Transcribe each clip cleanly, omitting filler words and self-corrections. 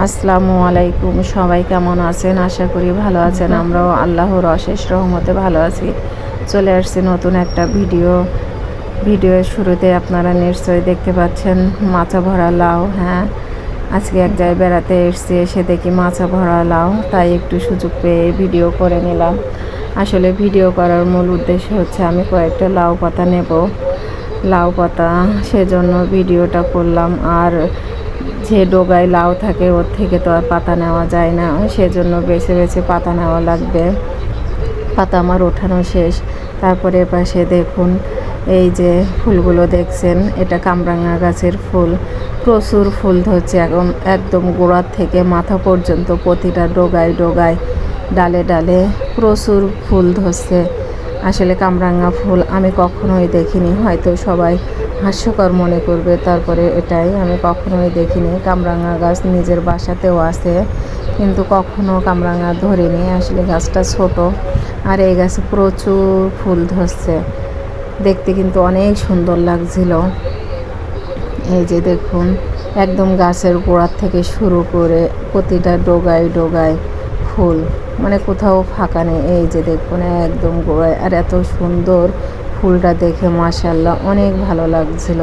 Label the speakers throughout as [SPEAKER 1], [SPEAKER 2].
[SPEAKER 1] আসসালামু আলাইকুম। সবাই কেমন আছেন? আশা করি ভালো আছেন। আমরাও আল্লাহর অশেষ রহমতে ভালো আছি। চলে আসছি নতুন একটা ভিডিওর শুরুতে আপনারা নিশ্চয়ই দেখতে পাচ্ছেন মাচা ভরা লাউ। হ্যাঁ, আজকে এক জায়গায় বেড়াতে এসেছি, এসে দেখি মাচা ভরা লাউ, তাই একটু সুযোগ পেয়ে ভিডিও করে নিলাম। আসলে ভিডিও করার মূল উদ্দেশ্য হচ্ছে আমি কয়েকটা লাউ পাতা নেব, লাউ পাতা, সেজন্য ভিডিওটা করলাম। আর যে ডোগায় লাউ থাকে ওর থেকে তো আর পাতা নেওয়া যায় না, সেজন্য বেছে বেছে পাতা নেওয়া লাগবে। পাতা আমার ওঠানো শেষ। তারপরে পাশে দেখুন এই যে ফুলগুলো দেখছেন, এটা কামরাঙা গাছের ফুল। প্রচুর ফুল ধরছে একদম গোড়ার থেকে মাথা পর্যন্ত, প্রতিটা ডোগায় ডোগায় ডালে ডালে প্রচুর ফুল ধরছে। আসলে কামরাঙা ফুল আমি কখনোই দেখিনি, হয়তো সবাই হাস্যকর মনে করবে, তারপরে এটাই আমি কখনোই দেখিনি। কামরাঙা গাছ নিজের বাসাতেও আছে, কিন্তু কখনো কামরাঙা ধরিনি। আসলে গাছটা ছোট, আর এই গাছে প্রচুর ফুল ধরছে, দেখতে কিন্তু অনেক সুন্দর লাগছিল। এই যে দেখুন, একদম গাছের গোড়ার থেকে শুরু করে প্রতিটা ডোগায় ডোগায় ফুল, মানে কোথাও ফাঁকা নেই। এই যে দেখুন একদম গোড়ায়, আর এত সুন্দর ফুলটা দেখে মাশাআল্লাহ অনেক ভালো লাগছিল।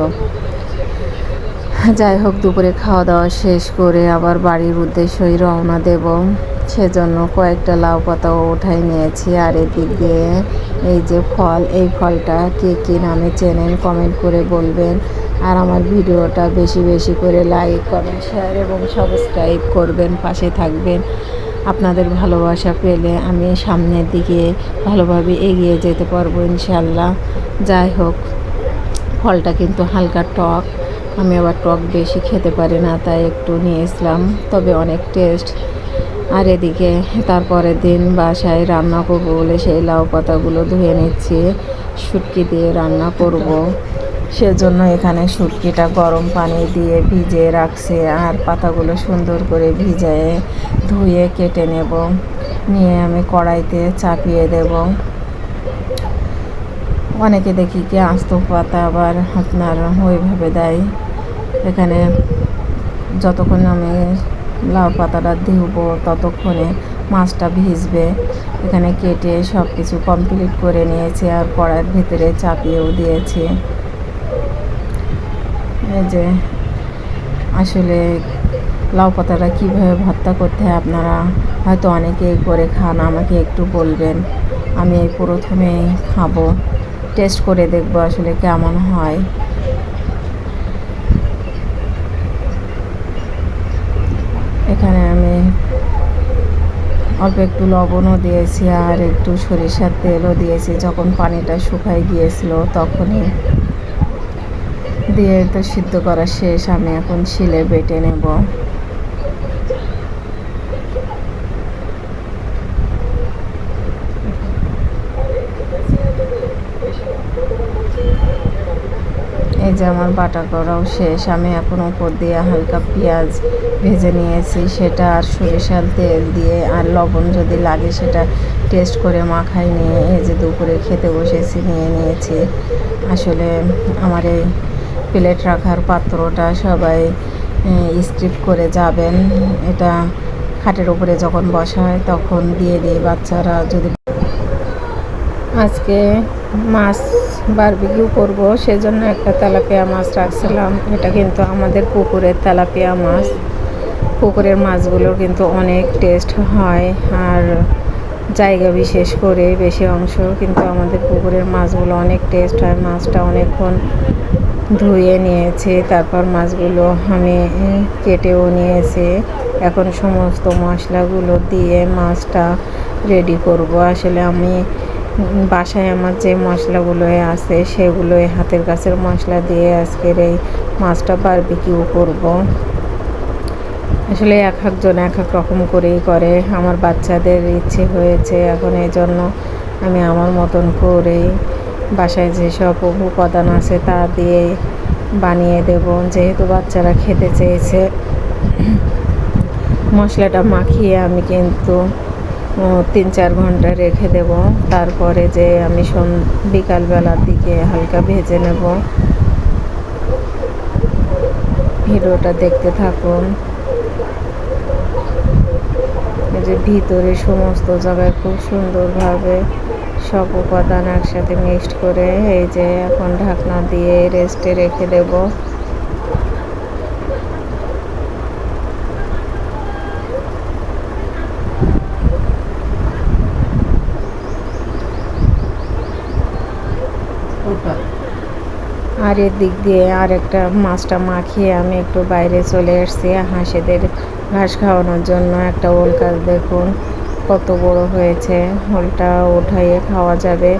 [SPEAKER 1] যাই হোক, দুপুরে খাওয়া দাওয়া শেষ করে আবার বাড়ির উদ্দেশ্যেই রওনা দেব, সেজন্য কয়েকটা লাউ পাতাও ওঠাই নিয়েছি। আর এদিক দিয়ে এই যে ফল, এই ফলটা কে কী নামে চেনেন কমেন্ট করে বলবেন। আর আমার ভিডিওটা বেশি বেশি করে লাইক, কমেন্ট, শেয়ার এবং সাবস্ক্রাইব করবেন, পাশে থাকবেন। আপনাদের ভালোবাসা পেলে আমি সামনের দিকে ভালোভাবে এগিয়ে যেতে পারবো ইনশাল্লাহ। যাই হোক, ফলটা কিন্তু হালকা টক, আমি আবার টক বেশি খেতে পারি না, তাই একটু নিয়েছিলাম, তবে অনেক টেস্ট। আর এদিকে তারপরের দিন বাসায় রান্না করবো বলে সেই লাউ পাতাগুলো ধুয়ে নিচ্ছি, শুটকি দিয়ে রান্না করব। সেজন্য এখানে শুটকিটা গরম পানি দিয়ে ভিজিয়ে রাখছি, আর পাতাগুলো সুন্দর করে ভিজিয়ে ধুয়ে কেটে নেব, নিয়ে আমি কড়াইতে চাপিয়ে দেব। অনেকে দেখি কি আস্ত পাতা আবার আপনার ওইভাবে দেয়। এখানে যতক্ষণ আমি লাউ পাতাটা ধুবো ততক্ষণে মাছটা ভিজবে। এখানে কেটে সব কিছু কমপ্লিট করে নিয়েছি, আর কড়াইয়ের ভিতরে চাপিয়েও দিয়েছি। এই যে আসলে লাউ পাতাটা কীভাবে ভর্তা করতে হয় আপনারা হয়তো অনেকেই করে খান, আমাকে একটু বলবেন। আমি এই প্রথমেই খাবো, টেস্ট করে দেখবো আসলে কেমন হয়। এখানে আমি অল্প একটু লবণও দিয়েছি, আর একটু সরিষার তেলও দিয়েছি। যখন পানিটা শুকায় গিয়েছিল তখনই দিয়ে তো সিদ্ধ করা শেষ, আমি এখন শিলে বেটে নেব। এই যে আমার বাটা করাও শেষ, আমি এখন উপর দিয়ে হালকা পেঁয়াজ ভেজে নিয়েছি, সেটা আর সরিষার তেল দিয়ে আর লবণ যদি লাগে সেটা টেস্ট করে মাখাই নিয়ে এই যে দুপুরে খেতে বসেছি, নিয়ে নিয়েছি। আসলে আমার এই প্লেট রাখার পাত্রটা সবাই স্কিপ করে যাবেন, এটা খাটের উপরে যখন বসা হয় তখন দিয়ে দিই বাচ্চারা। যদি আজকে মাছ বারবিকিউ করব, সেজন্য একটা তেলাপিয়া মাছ রাখছিলাম। এটা কিন্তু আমাদের পুকুরের তেলাপিয়া মাছ। পুকুরের মাছগুলো কিন্তু অনেক টেস্ট হয়, আর জায়গা বিশেষ করে বেশি অংশ কিন্তু আমাদের পুকুরের মাছগুলো অনেক টেস্ট হয়। মাছটা অনেকক্ষণ ধুয়ে নিয়েছি, তারপর মাছগুলো আমি কেটেও নিয়েছি। এখন সমস্ত মশলাগুলো দিয়ে মাছটা রেডি করব। আসলে আমি বাসায় আমার যে মশলাগুলো আছে সেগুলোই হাতের কাছের মশলা দিয়ে আজকের এই মাছটা বারবিকিউ করব। আসলে এক একজন এক এক রকম করেই করে, আমার বাচ্চাদের ইচ্ছে হয়েছে এখন, এই জন্য আমি আমার মতন করেই বাসায় যেসব উপাদান আছে তা দিয়ে বানিয়ে দেব। যেহেতু বাচ্চারা খেতে চেয়েছে, মশলাটা মাখিয়ে আমি কিন্তু 3-4 ঘন্টা রেখে দেব। তারপরে যে আমি বিকালবেলার দিকে হালকা ভেজে নেব। ভিডিওটা দেখতে থাকুন। এই যে ভিতরে সমস্ত জায়গায় খুব সুন্দরভাবে সব উপাদান একসাথে মিক্সড করে এই যে এখন ঢাকনা দিয়ে রেস্টে রেখে দেব। আর এর দিক দিয়ে আরেকটা মাছটা মাখিয়ে আমি একটু বাইরে চলে এসেছি হাঁসেদের ঘাস খাওয়ানোর জন্য। একটা ওল গাছ দেখুন কত বড় হয়েছে, ওলটা উঠাইয়ে খাওয়া যাবে।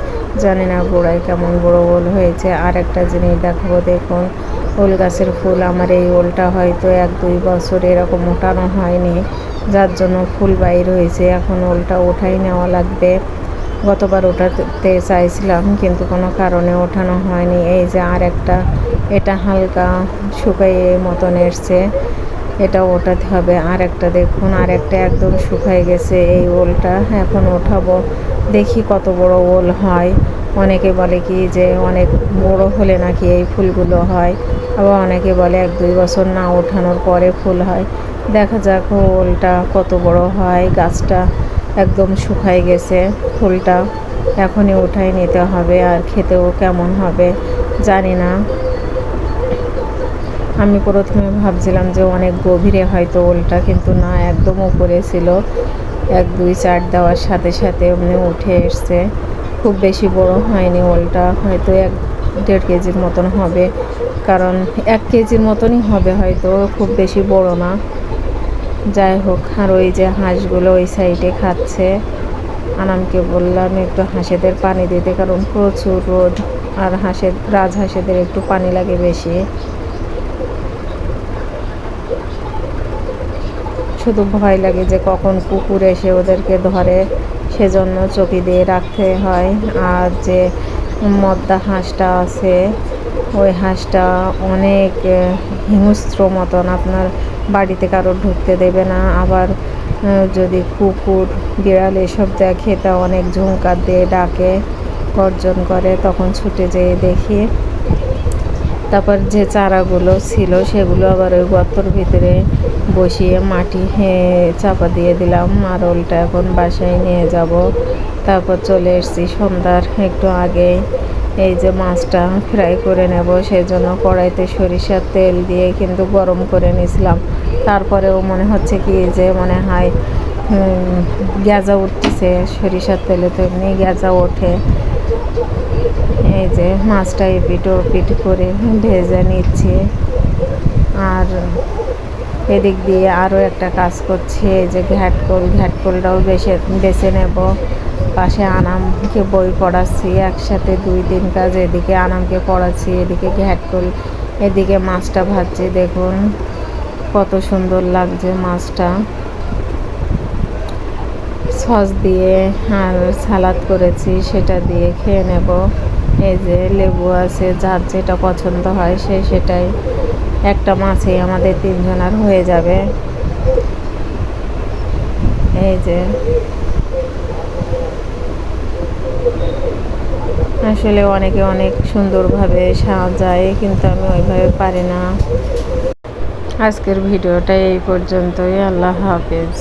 [SPEAKER 1] জানি না গোড়ায় কেমন বড় ওল হয়েছে। আর একটা জিনিস দেখাবো, দেখুন ওল গাছের ফুল। আমার এই ওলটা হয়তো 1-2 বছর এরকম ওঠানো হয়নি, যার জন্য ফুল বাইর হয়েছে। এখন ওলটা ওঠাই নেওয়া লাগবে। গতবার ওঠাতে চাইছিলাম কিন্তু কোনো কারণে ওঠানো হয়নি। এই যে আর একটা, এটা হালকা শুকাইয়ে মতন এসছে, এটা ওঠাতে হবে। আর একটা দেখুন, আর একটা একদম শুকাই গেছে। এই ওলটা এখন ওঠাবো, দেখি কত বড় ওল হয়। অনেকে বলে কি যে অনেক বড় হলে নাকি এই ফুলগুলো হয়, আবার অনেকে বলে 1-2 বছর না ওঠানোর পরে ফুল হয়। দেখা যাক ওলটা কত বড় হয়। গাছটা একদম শুকাই গেছে, ফুলটা এখনই উঠাই নিতে হবে। আর খেতেও কেমন হবে জানি না। আমি প্রথমে ভাবছিলাম যে অনেক গভীরে হয়তো ওলটা, কিন্তু না, একদম উপরে ছিল। 1-2 চার দেওয়ার সাথে সাথে এমনি উঠে এসছে। খুব বেশি বড় হয়নি ওলটা, হয়তো 1-1.5 কেজির মতন হবে, কারণ 1 কেজির মতনই হবে হয়তো, খুব বেশি বড় না। যাই হোক, আর ওই যে হাঁসগুলো ওই সাইডে খাচ্ছে। আনামকে বললাম একটু হাঁসেদের পানি দিতে, কারণ প্রচুর রোদ, আর রাজহাঁসেদের একটু পানি লাগে বেশি। শুধু ভয় লাগে যে কখন কুকুর এসে ওদেরকে ধরে, সেজন্য চকি দিয়ে রাখতে হয়। আর যে মদ্দা হাঁসটা আছে, ওই হাঁসটা অনেক হিংস্র মতন, আপনার বাড়িতে কারো ঢুকতে দেবে না। আবার যদি কুকুর বিড়াল এসব দেখে তা অনেক ঝুঙ্কার দিয়ে ডাকে, গর্জন করে, তখন ছুটে যেয়ে দেখি। তারপর যে চারাগুলো ছিল সেগুলো আবার ওই গর্তর ভিতরে বসিয়ে মাটি চাপা দিয়ে দিলাম। আর ওলটা এখন বাসায় নিয়ে যাব। তারপর চলে এসেছি সন্ধ্যার একটু আগে। এই যে মাছটা ফ্রাই করে নেব, সেই জন্য কড়াইতে সরিষার তেল দিয়ে কিন্তু গরম করে নিয়েছিলাম। তারপরেও মনে হচ্ছে কি যে মনে হয় গ্যাজা উঠতেছে, সরিষার তেলে তো এমনি গ্যাজা ওঠে। এই যে মাছটা এপিট ওপিট করে ভেজে নিচ্ছি। আর এদিক দিয়ে আরও একটা কাজ করছি, এই যে ঘ্যাটকলটাও বেছে নেব। পাশে আনামকে বই পড়াচ্ছি, একসাথে 2-3 কাজ। এদিকে আনামকে পড়াচ্ছি, এদিকে ঘ্যাটকল, এদিকে মাছটা ভাজছি। দেখুন কত সুন্দর লাগছে মাছটা। সস দিয়ে আর সালাদ করেছি, সেটা দিয়ে খেয়ে নেব। এই যে লেবু আছে, যার যেটা পছন্দ হয় সেটাই। একটা মাছেই আমাদের 3 জনার হয়ে যাবে। এই যে আসলে অনেকে অনেক সুন্দরভাবে সাজায়, কিন্তু আমি ওইভাবে পারি না। আজকের ভিডিওটা এই পর্যন্তই। আল্লাহ হাফেজ।